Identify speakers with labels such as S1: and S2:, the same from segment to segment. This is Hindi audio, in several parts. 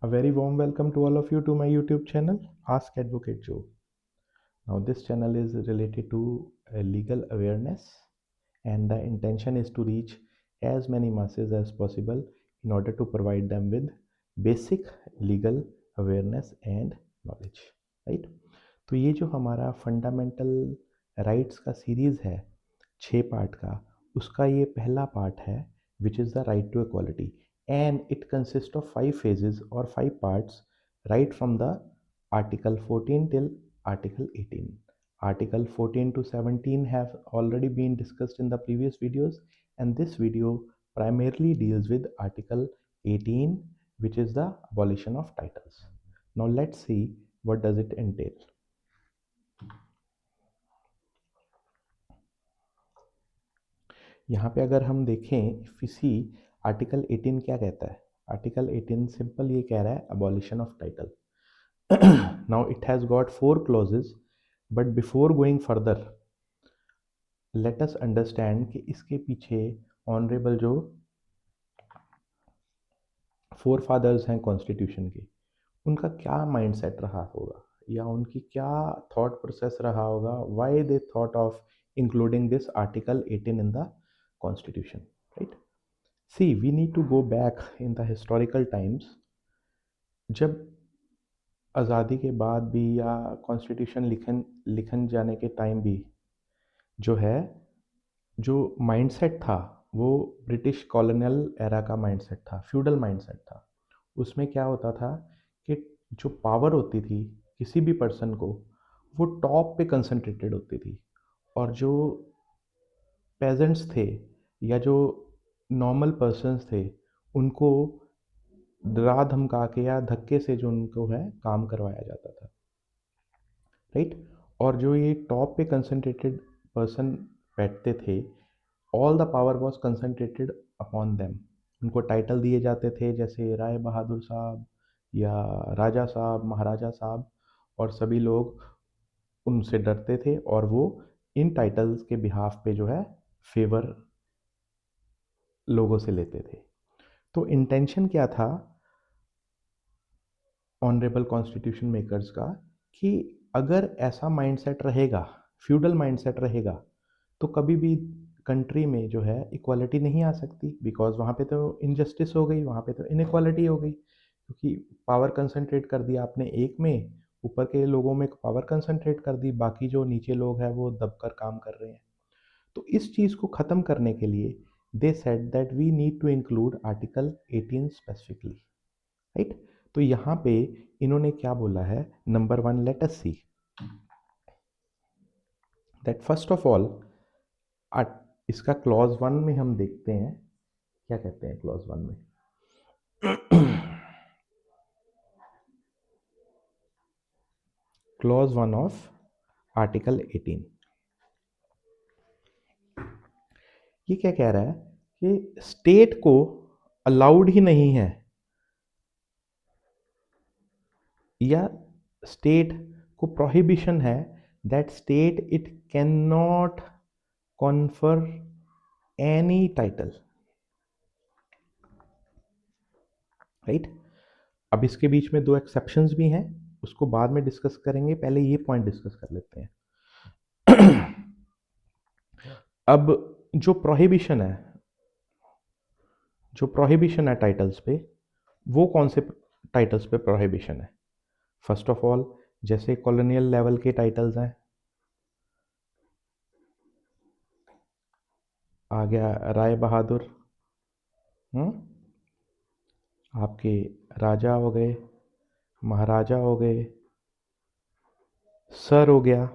S1: A very warm welcome to all of you to my YouTube channel, Ask Advocate Joe. Now, this channel is related to legal awareness, and the intention is to reach as many masses as possible in order to provide them with basic legal awareness and knowledge, right? तो ये जो हमारा फंडामेंटल राइट्स का सीरीज़ है 6 पार्ट का, उसका ये पहला पार्ट है which is the right to equality, and it consist of 5 phases और 5 parts right from the article 14 till article 18. Article 14 to 17 have already been discussed in the previous videos, and this video primarily deals with article 18, which is the abolition of titles. Now let's see what does it entail. यहाँ पे अगर हम देखें, इफ वी सी आर्टिकल 18 क्या कहता है. आर्टिकल 18 सिंपल ये कह रहा है abolition of title. Now it has got 4 clauses, but before going further let us understand कि इसके पीछे ऑनरेबल जो फोर फादर्स हैं कॉन्स्टिट्यूशन के, उनका क्या माइंडसेट रहा होगा या उनकी क्या थॉट प्रोसेस रहा होगा, why they thought of including this article 18 in the constitution, right. See, we need to go back in the historical times. जब आज़ादी के बाद भी या कॉन्स्टिट्यूशन लिखन जाने के टाइम भी जो है, जो माइंडसेट था वो ब्रिटिश कॉलोनियल एरा का माइंडसेट था, फ्यूडल माइंडसेट था. उसमें क्या होता था कि जो पावर होती थी किसी भी पर्सन को, वो टॉप पे कंसंट्रेटेड होती थी, और जो पेजेंट्स थे या जो नॉर्मल पर्सन्स थे, उनको डरा धमका के या धक्के से जो उनको है काम करवाया जाता था, राइट. और जो ये टॉप पे कंसंट्रेटेड पर्सन बैठते थे, all the power was concentrated upon them. उनको टाइटल दिए जाते थे जैसे राय बहादुर साहब या राजा साहब, महाराजा साहब, और सभी लोग उनसे डरते थे और वो इन टाइटल्स के बिहाफ पे जो है फेवर लोगों से लेते थे. तो इंटेंशन क्या था ऑनरेबल कॉन्स्टिट्यूशन मेकर्स का, कि अगर ऐसा माइंडसेट रहेगा, फ्यूडल माइंडसेट रहेगा, तो कभी भी कंट्री में जो है इक्वालिटी नहीं आ सकती, बिकॉज वहाँ पे तो इनजस्टिस हो गई, वहाँ पे तो इनइक्वालिटी हो गई, क्योंकि पावर कंसंट्रेट कर दिया आपने एक में, ऊपर के लोगों में पावर कंसंट्रेट कर दी, बाकी जो नीचे लोग हैं वो दबकर काम कर रहे हैं. तो इस चीज़ को ख़त्म करने के लिए they said that we need to include article 18 specifically, right. तो यहाँ पे इन्होंने क्या बोला है, number 1 let us see that first of all इसका क्लॉज 1 में हम देखते हैं क्या कहते हैं क्लॉज 1 में. क्लॉज 1 ऑफ आर्टिकल 18 ये क्या कह रहा है कि स्टेट को अलाउड ही नहीं है, या स्टेट को प्रोहिबिशन है, that state it can not confer any title, right. अब इसके बीच में 2 एक्सेप्शंस भी हैं, उसको बाद में डिस्कस करेंगे, पहले ये पॉइंट डिस्कस कर लेते हैं. अब जो प्रोहिबिशन है टाइटल्स पे, वो कौन से टाइटल्स पे प्रोहिबिशन है. फर्स्ट ऑफ ऑल जैसे कॉलोनियल लेवल के टाइटल्स हैं, आ गया राय बहादुर, आपके राजा हो गए, महाराजा हो गए, सर हो गया,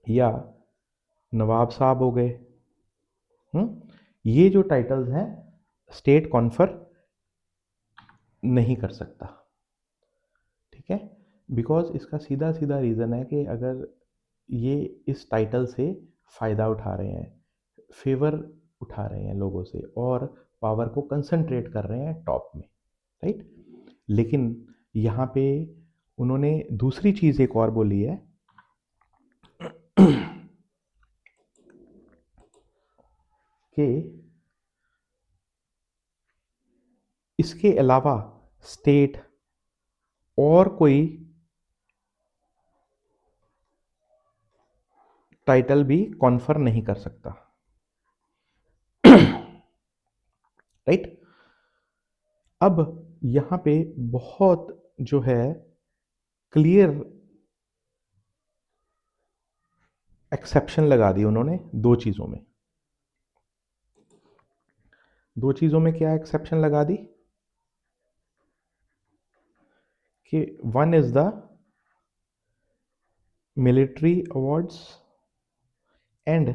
S1: या नवाब साहब हो गए. ये जो टाइटल्स हैं स्टेट कॉन्फर नहीं कर सकता, ठीक है. बिकॉज इसका सीधा सीधा रीज़न है कि अगर ये इस टाइटल से फ़ायदा उठा रहे हैं, फेवर उठा रहे हैं लोगों से, और पावर को कंसंट्रेट कर रहे हैं टॉप में, राइट. लेकिन यहाँ पे उन्होंने दूसरी चीज़ एक और बोली है कि इसके अलावा स्टेट और कोई टाइटल भी कॉन्फर नहीं कर सकता, राइट। अब यहां पे बहुत जो है क्लियर एक्सेप्शन लगा दी उन्होंने दो चीजों में। दो चीजों में क्या एक्सेप्शन लगा दी कि one is the military awards and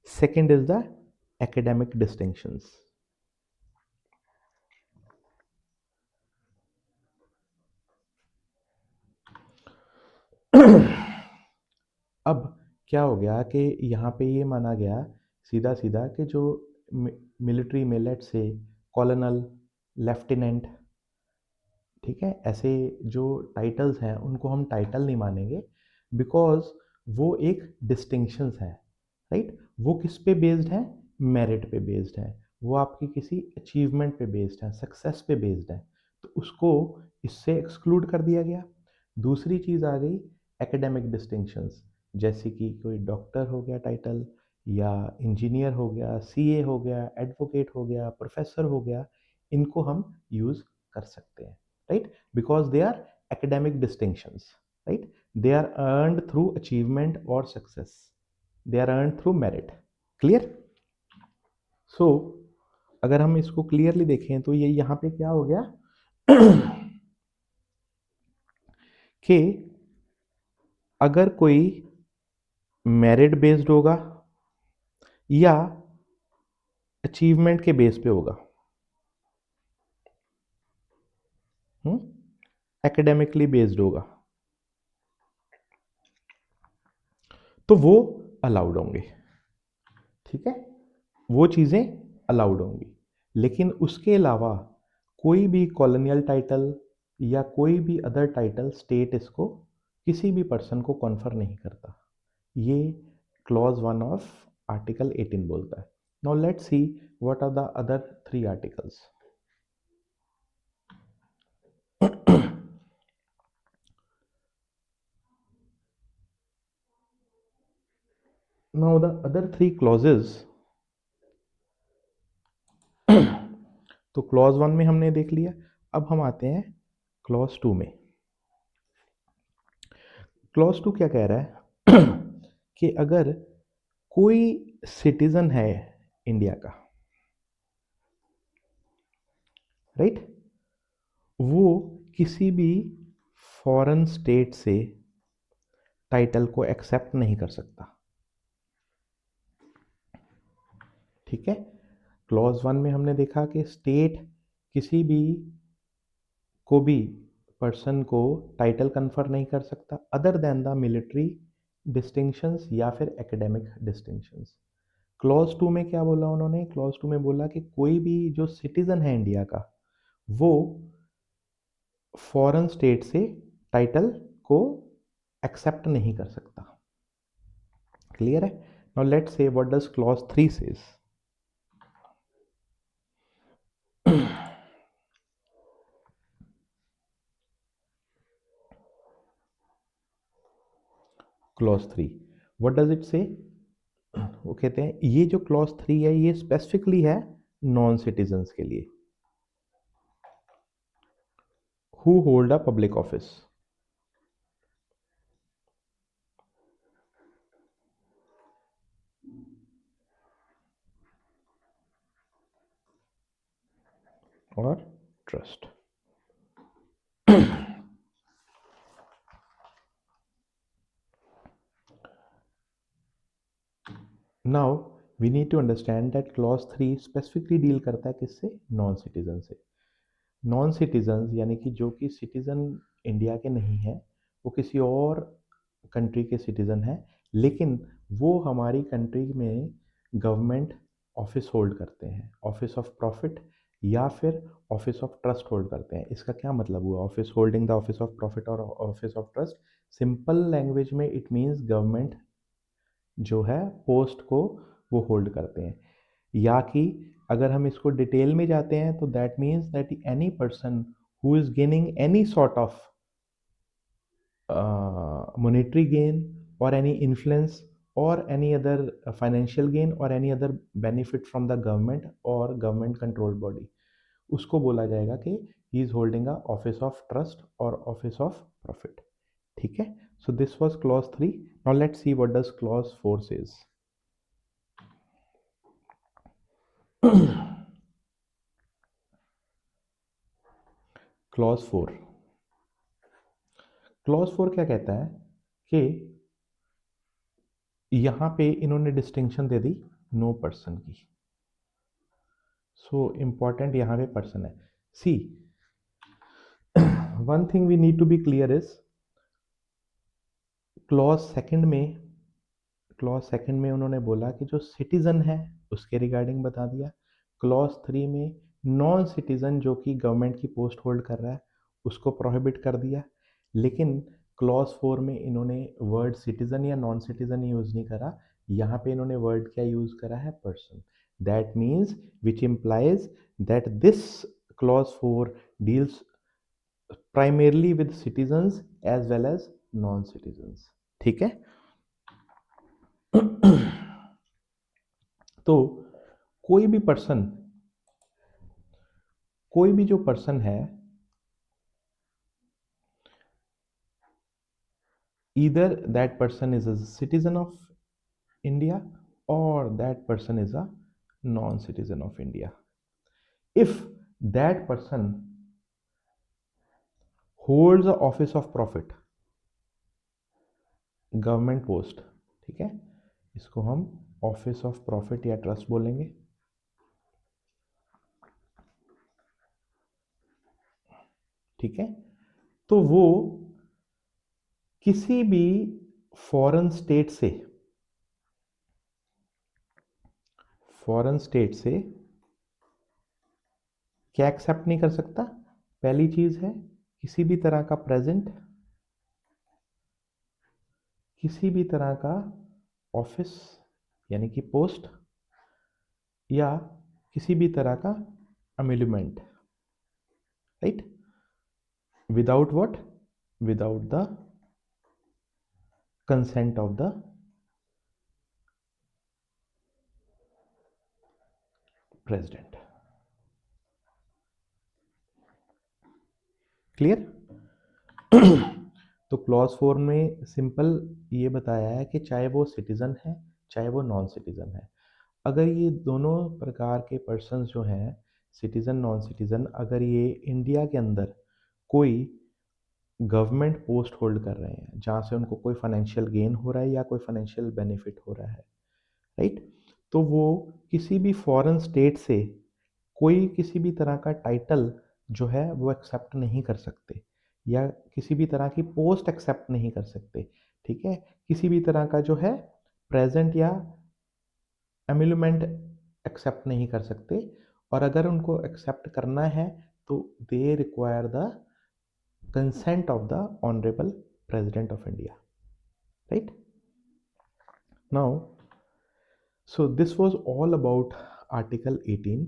S1: second is the academic distinctions. अब क्या हो गया कि यहाँ पे ये माना गया सीधा सीधा कि जो मिलिट्री में लेट से कॉलोनल, लेफ्टिनेंट, ठीक है, ऐसे जो टाइटल्स हैं उनको हम टाइटल नहीं मानेंगे, बिकॉज वो एक डिस्टिंक्शंस है, राइट। वो किस पे बेस्ड है? मेरिट पे बेस्ड है, वो आपकी किसी अचीवमेंट पे बेस्ड है, सक्सेस पे बेस्ड है, तो उसको इससे एक्सक्लूड कर दिया गया। दूसरी चीज़ आ गई एकेडमिक डिस्टिंक्शंस, जैसे कि कोई डॉक्टर हो गया टाइटल, या इंजीनियर हो गया, सीए हो गया, एडवोकेट हो गया, प्रोफेसर हो गया, इनको हम यूज़ कर सकते हैं, right? Because they are academic distinctions, right? They are earned through achievement or success. They are earned through merit. Clear? So अगर हम इसको क्लियरली देखें तो ये यहाँ पे क्या हो गया कि अगर कोई मेरिट बेस्ड होगा या अचीवमेंट के बेस पे होगा, एकेडमिकली बेस्ड होगा, तो वो अलाउड होंगे, ठीक है, वो चीज़ें अलाउड होंगी। लेकिन उसके अलावा कोई भी कॉलोनियल टाइटल या कोई भी अदर टाइटल स्टेट इसको किसी भी पर्सन को कॉन्फर नहीं करता, ये क्लॉज 1 ऑफ आर्टिकल 18 बोलता है। Now let's see what are the other 3 articles. Now the other 3 clauses, तो क्लॉज 1 में हमने देख लिया, अब हम आते हैं क्लॉज 2 में। क्लॉज 2 क्या कह रहा है कि अगर कोई सिटीजन है इंडिया का, राइट, वो किसी भी फॉरेन स्टेट से टाइटल को एक्सेप्ट नहीं कर सकता, ठीक है। क्लॉज 1 में हमने देखा कि स्टेट किसी भी को भी पर्सन को टाइटल कन्फर नहीं कर सकता other than the military distinctions या फिर एकेडमिक डिस्टिंक्शंस। क्लॉज 2 में क्या बोला उन्होंने? क्लॉज 2 में बोला कि कोई भी जो सिटीजन है इंडिया का, वो फॉरेन स्टेट से टाइटल को एक्सेप्ट नहीं कर सकता। क्लियर है? Now let's say what does clause 3 says. Clause 3 what does it से? वो कहते हैं ये जो क्लॉज 3 है ये स्पेसिफिकली है नॉन सिटीजन्स के लिए, who hold a public office. और trust. Now we need to understand that clause 3 specifically deal करता है किससे? नॉन सिटीजन से। नॉन सिटीजन यानी कि जो कि सिटीजन इंडिया के नहीं है, वो किसी और कंट्री के सिटीजन है, लेकिन वो हमारी कंट्री में गवर्नमेंट ऑफिस होल्ड करते हैं, ऑफिस ऑफ प्रॉफिट या फिर ऑफिस ऑफ ट्रस्ट होल्ड करते हैं। इसका क्या मतलब हुआ office holding the office of profit और office of trust? Simple language में इट मीन्स गवर्नमेंट जो है पोस्ट को वो होल्ड करते हैं, या कि अगर हम इसको डिटेल में जाते हैं तो that means that any person who is gaining any sort of monetary gain or any influence or any other financial gain or any other benefit from the government or government controlled body, उसको बोला जाएगा कि he is holding a office of trust or office of profit. ठीक है, so this was clause 3. Now let's see what does clause 4 says. Clause 4, clause 4 क्या कहता है कि यहां पे इन्होंने डिस्टिंक्शन दे दी नो पर्सन की. सो इंपॉर्टेंट यहां पे पर्सन है. See, one thing we need to be clear is clause second में उन्होंने बोला कि जो सिटीजन है उसके रिगार्डिंग बता दिया. क्लॉज 3 में नॉन सिटीजन जो कि गवर्नमेंट की पोस्ट होल्ड कर रहा है उसको प्रोहिबिट कर दिया. लेकिन क्लॉज 4 में इन्होंने वर्ड सिटीजन या नॉन सिटीजन यूज नहीं करा. यहाँ पे इन्होंने वर्ड क्या यूज करा है, person. That means which implies that this clause 4 deals primarily with citizens as well as non citizens. ठीक है. तो कोई भी जो पर्सन है, either that person is a citizen of India or that person is a non-citizen of India. If that person holds a office of profit, government post, ठीक है, इसको हम ऑफिस ऑफ प्रॉफिट या ट्रस्ट बोलेंगे. ठीक है. तो वो किसी भी फॉरेन स्टेट से क्या एक्सेप्ट नहीं कर सकता. पहली चीज है किसी भी तरह का प्रेजेंट, किसी भी तरह का ऑफिस यानी कि पोस्ट, या किसी भी तरह का emolument. Right. Without what, without the consent of the president. Clear. तो क्लॉज 4 में सिंपल ये बताया है कि चाहे वो सिटीजन है चाहे वो नॉन सिटीजन है, अगर ये दोनों प्रकार के पर्सन जो हैं, सिटीजन नॉन सिटीजन, अगर ये इंडिया के अंदर कोई गवर्नमेंट पोस्ट होल्ड कर रहे हैं जहाँ से उनको कोई फाइनेंशियल गेन हो रहा है या कोई फाइनेंशियल बेनिफिट हो रहा है, राइट, तो वो किसी भी फॉरेन स्टेट से कोई किसी भी तरह का टाइटल जो है वो एक्सेप्ट नहीं कर सकते या किसी भी तरह की पोस्ट एक्सेप्ट नहीं कर सकते. ठीक है. किसी भी तरह का जो है प्रेजेंट या एम्यूलमेंट एक्सेप्ट नहीं कर सकते. और अगर उनको एक्सेप्ट करना है तो they require the consent of the honourable president of India. Right. Now, so this was all about article 18.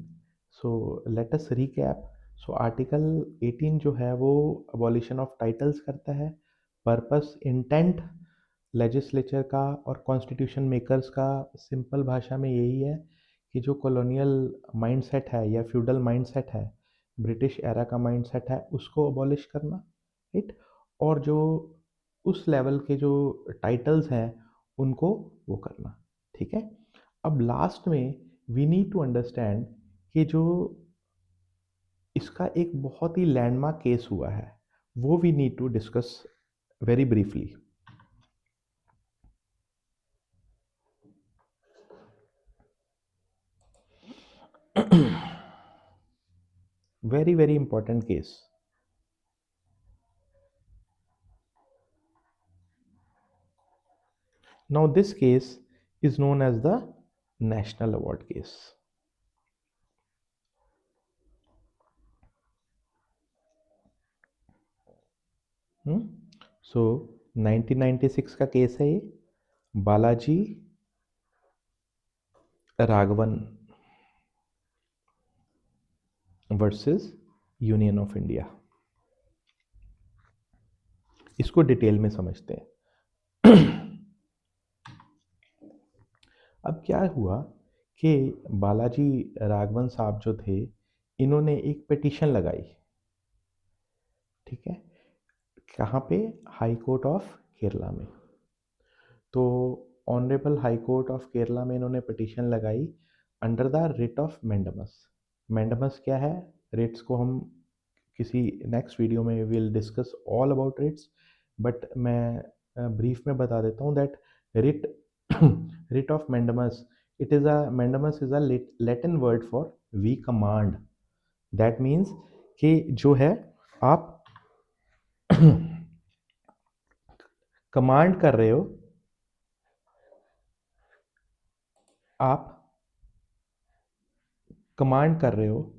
S1: so let us recap. so article 18 जो है वो abolition of titles करता है. पर्पस इंटेंट लेजिस्लेचर का और कॉन्स्टिट्यूशन मेकर्स का सिंपल भाषा में यही है कि जो कॉलोनियल माइंडसेट है या फ्यूडल माइंडसेट है, ब्रिटिश एरा का माइंडसेट है, उसको अबॉलिश करना. राइट. और जो उस लेवल के जो टाइटल्स हैं उनको वो करना. ठीक है. अब लास्ट में वी नीड टू अंडरस्टैंड कि जो इसका एक बहुत ही लैंडमार्क केस हुआ है वो we need to discuss very briefly. very very important case. Now this case is known as the national award case. So 1996 का केस है ये. Balaji Raghavan versus union of India. इसको डिटेल में समझते हैं। अब क्या हुआ कि बालाजी राघवन साहब जो थे, इन्होंने एक पिटीशन लगाई, ठीक है, कहाँ पे? हाई कोर्ट ऑफ केरला में। तो honourable high court of Kerala में इन्होंने पिटीशन लगाई under the writ of mandamus. Mandamus क्या है? रिट्स को हम किसी नेक्स्ट वीडियो में will discuss all about writs, but मैं ब्रीफ में बता देता हूँ that writ writ of mandamus, it is a mandamus is a Latin word for we command. दैट मीन्स कि जो है आप कमांड कर रहे हो, आप कमांड कर रहे हो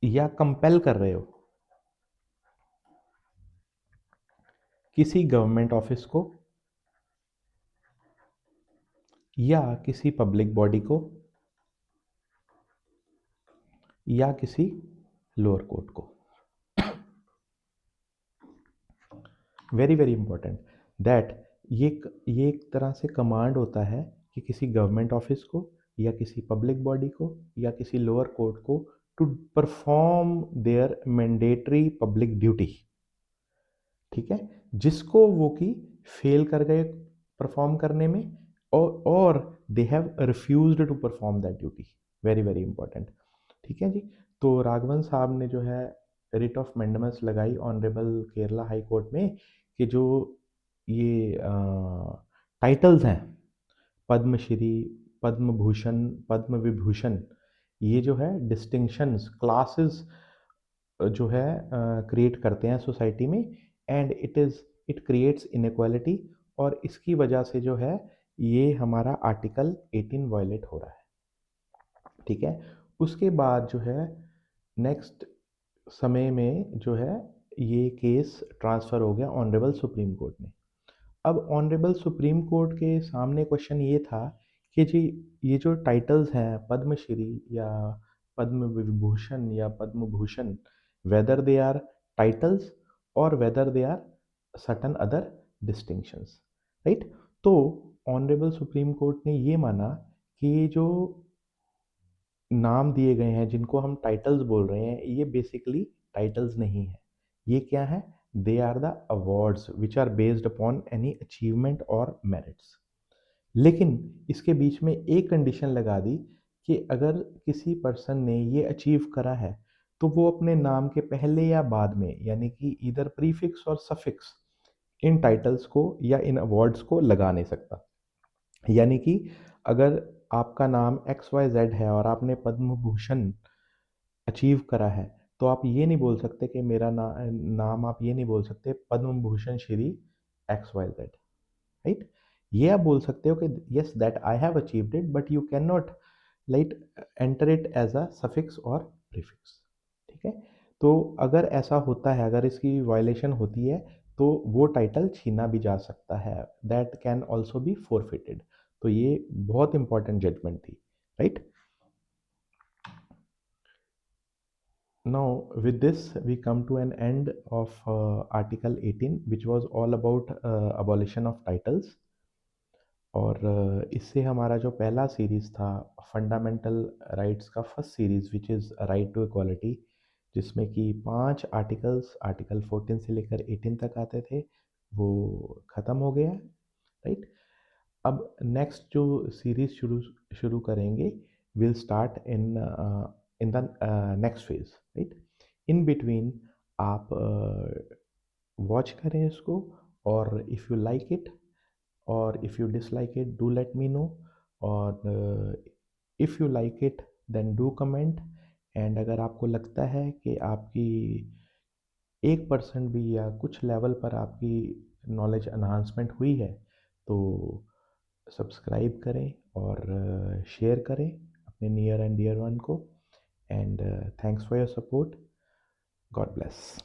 S1: या कंपेल कर रहे हो किसी गवर्नमेंट ऑफिस को या किसी पब्लिक बॉडी को या किसी लोअर कोर्ट को। वेरी वेरी इंपॉर्टेंट दैट ये एक तरह से कमांड होता है कि किसी गवर्नमेंट ऑफिस को या किसी पब्लिक बॉडी को या किसी लोअर कोर्ट को to perform their mandatory public duty, ठीक है, जिसको वो की फेल कर गए परफॉर्म करने में, और they have refused to perform that duty. Very very important, ठीक है जी। तो राघवन साहब ने जो है रिट ऑफ मैंडमस लगाई ऑनरेबल केरला हाई कोर्ट में कि जो ये टाइटल्स हैं, पद्मश्री, पद्म भूषण, पद्म विभूषण, ये जो है डिस्टिंक्शंस क्लासेस जो है क्रिएट करते हैं सोसाइटी में, एंड इट क्रिएट्स इनक्वालिटी, और इसकी वजह से जो है ये हमारा आर्टिकल 18 वायलेट हो रहा है, ठीक है। उसके बाद जो है नेक्स्ट समय में जो है ये केस ट्रांसफ़र हो गया ऑनरेबल सुप्रीम कोर्ट में। अब ऑनरेबल सुप्रीम कोर्ट के सामने क्वेश्चन ये था कि जी ये जो टाइटल्स हैं पद्मश्री या पद्म विभूषण या Padma Bhushan, whether they are titles और whether they are certain other distinctions, right. तो ऑनरेबल सुप्रीम कोर्ट ने ये माना कि ये जो नाम दिए गए हैं जिनको हम टाइटल्स बोल रहे हैं, ये बेसिकली टाइटल्स नहीं है, ये क्या है? They are the awards which are based upon any achievement और मेरिट्स। लेकिन इसके बीच में एक कंडीशन लगा दी कि अगर किसी पर्सन ने ये अचीव करा है तो वो अपने नाम के पहले या बाद में, यानी कि इधर प्रीफिक्स और सफिक्स, इन टाइटल्स को या इन अवार्ड्स को लगा नहीं सकता। यानी कि अगर आपका नाम एक्स वाई जेड है और आपने पद्म भूषण अचीव करा है, तो आप ये नहीं बोल सकते कि नाम आप ये नहीं बोल सकते Padma Bhushan Shri X Y Z, right. ये आप बोल सकते हो कि yes that I have achieved it, but you can not like enter it as a suffix और प्रीफिक्स, ठीक है। तो अगर ऐसा होता है, अगर इसकी वायलेशन होती है, तो वो टाइटल छीना भी जा सकता है, that can also be forfeited. तो ये बहुत इंपॉर्टेंट जजमेंट थी, right. Now, with this, we come to an end of Article 18, which was all about abolition of titles. और इससे हमारा जो पहला सीरीज़ था फंडामेंटल राइट्स का first series which is right to equality, जिसमें कि 5 आर्टिकल्स, आर्टिकल 14 से लेकर 18 तक आते थे, वो ख़त्म हो गया, राइट। अब नेक्स्ट जो सीरीज़ शुरू शुरू करेंगे, will start in the next phase, right. In between आप वॉच करें इसको, और इफ़ यू लाइक इट और if you dislike it do let me know, और if you like it then do comment. And अगर आपको लगता है कि आपकी 1% भी या कुछ लेवल पर आपकी नॉलेज एनहांसमेंट हुई है, तो सब्सक्राइब करें और शेयर करें अपने नियर एंड डियर वन को। And thanks for your support. God bless.